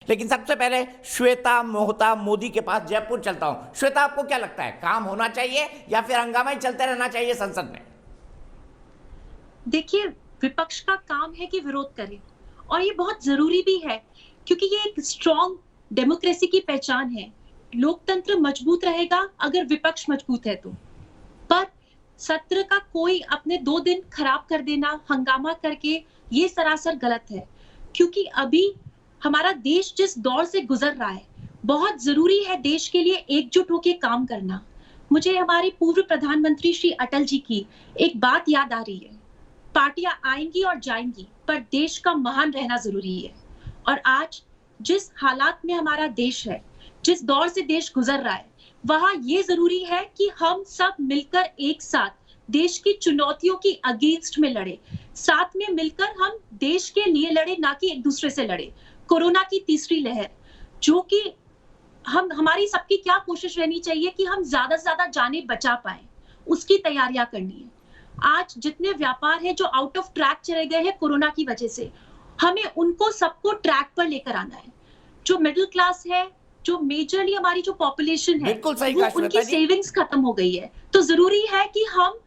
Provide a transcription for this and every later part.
लेकिन सबसे पहले श्वेता मोहता मोदी के पास जयपुर चलता हूं। श्वेता, आपको क्या लगता है, काम होना चाहिए या फिर हंगामा ही चलते रहना चाहिए संसद में? देखिए, विपक्ष का काम है कि विरोध करे और ये बहुत ज़रूरी भी है क्योंकि ये एक स्ट्रॉन्ग डेमोक्रेसी की पहचान है। लोकतंत्र मजबूत रहेगा अगर विपक्ष मजबूत है तो। पर सत्र का कोई अपने 2 दिन खराब कर देना, हंगामा करके, ये सरासर गलत है। क्योंकि अभी हमारा देश जिस दौर से गुज़र रहा है, बहुत ज़रूरी है देश के लिए एकजुट होके काम करना। मुझे हमारे पूर्व प्रधानमंत्री श्री अटल जी की एक बात याद आ रही है। पार्टियां आएंगी और जाएंगी, पर देश का महान रहना ज़रूरी है। और आज जिस हालात में हमारा देश है, जिस दौर से देश गुज़र रहा है, वहाँ ये ज़रूरी है कि हम सब मिलकर एक साथ देश की चुनौतियों की अगेंस्ट में लड़े। साथ में मिलकर हम देश के लिए लड़े, ना कि एक-दूसरे से लड़े। कोरोना की तीसरी लहर, जो कि हम हमारी सबकी क्या कोशिश रहनी चाहिए कि हम ज़्यादा से ज़्यादा जानें बचा पाएँ, उसकी तैयारियाँ करनी है। आज जितने व्यापार हैं जो आउट ऑफ ट्रैक चले गए हैं कोरोना की वजह से, हमें उनको सबको ट्रैक पर लेकर आना है। जो मिडल क्लास है, जो मेजरली हमारी जो पॉपुलेशन है, बिल्कुल सही वो कहा उनकी श्वेता जी। सेविंग्स खत्म हो गई है। तो ज़रूरी है कि हम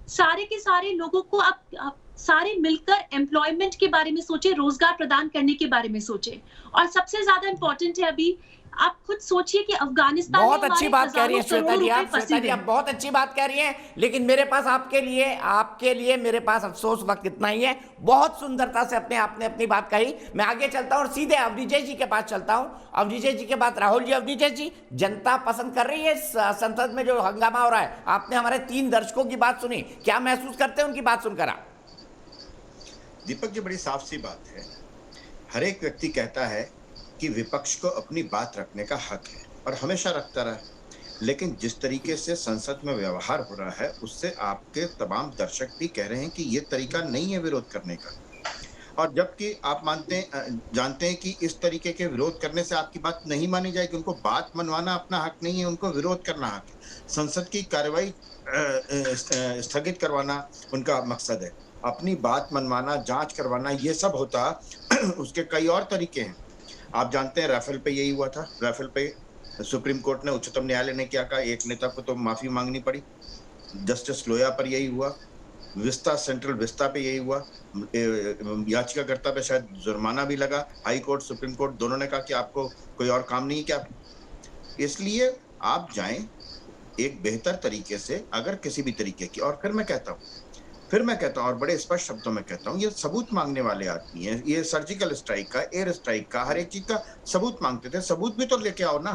सारे के सारे लोगों को अब सारे मिलकर एम्प्लॉयमेंट के बारे में सोचें, रोज़गार प्रदान करने के बारे में सोचें। और सबसे ज़्यादा इम्पोर्टेंट है अभी, आप खुद सोचिए कि अफ़गानिस्तान में बहुत अच्छी हमारे बात कह रही हज़ारों हैं श्वेता करोड़ों जी रुपए आप। फँसे श्वेता जी हुए आप हैं। बहुत अच्छी बात कह रही हैं, लेकिन मेरे पास आपके लिए मेरे पास अफसोस वक्त इतना ही है। बहुत सुंदरता से आपने अपनी बात कही। मैं आगे चलता हूं और सीधे अवनीश जी के पास चलता हूं। अवनीश जी के बाद राहुल जी। अवनीश जी, जनता पसंद कर रही है संसद में जो हंगामा हो रहा है? आपने हमारे 3 दर्शकों की बात सुनी, क्या महसूस करते हैं उनकी बात सुनकर आप? दीपक जी, बड़ी साफ सी बात है। हर एक व्यक्ति कहता है कि विपक्ष को अपनी बात रखने का हक है और हमेशा रखता रहा है। लेकिन जिस तरीके से संसद में व्यवहार हो रहा है, उससे आपके तमाम दर्शक भी कह रहे हैं कि ये तरीका नहीं है विरोध करने का। और जबकि आप जानते हैं कि इस तरीके के विरोध करने से आपकी बात नहीं मानी जाएगी। उनको बात मनवाना अपना हक नहीं है, उनको विरोध करना हक है। संसद की कार्रवाई स्थगित करवाना उनका मकसद है। अपनी बात मनवाना, जाँच करवाना, ये सब होता उसके कई और तरीके हैं। आप जानते हैं राफेल पे यही हुआ था। राफेल पे सुप्रीम कोर्ट ने, उच्चतम न्यायालय ने क्या कहा, एक नेता को तो माफ़ी माँगनी पड़ी। जस्टिस लोया पर यही हुआ। विस्ता, सेंट्रल विस्ता पे यही हुआ। याचिकाकर्ता पे शायद जुर्माना भी लगा। हाई कोर्ट, सुप्रीम कोर्ट दोनों ने कहा कि आपको कोई और काम नहीं है क्या? इसलिए आप जाएँ एक बेहतर तरीके से, अगर किसी भी तरीके की। और फिर मैं कहता हूँ और बड़े स्पष्ट शब्दों में कहता हूँ, ये सबूत माँगने वाले आदमी हैं। ये सर्जिकल स्ट्राइक का, एयर स्ट्राइक का, हर एक चीज़ का सबूत माँगते थे। सबूत भी तो लेके आओ ना।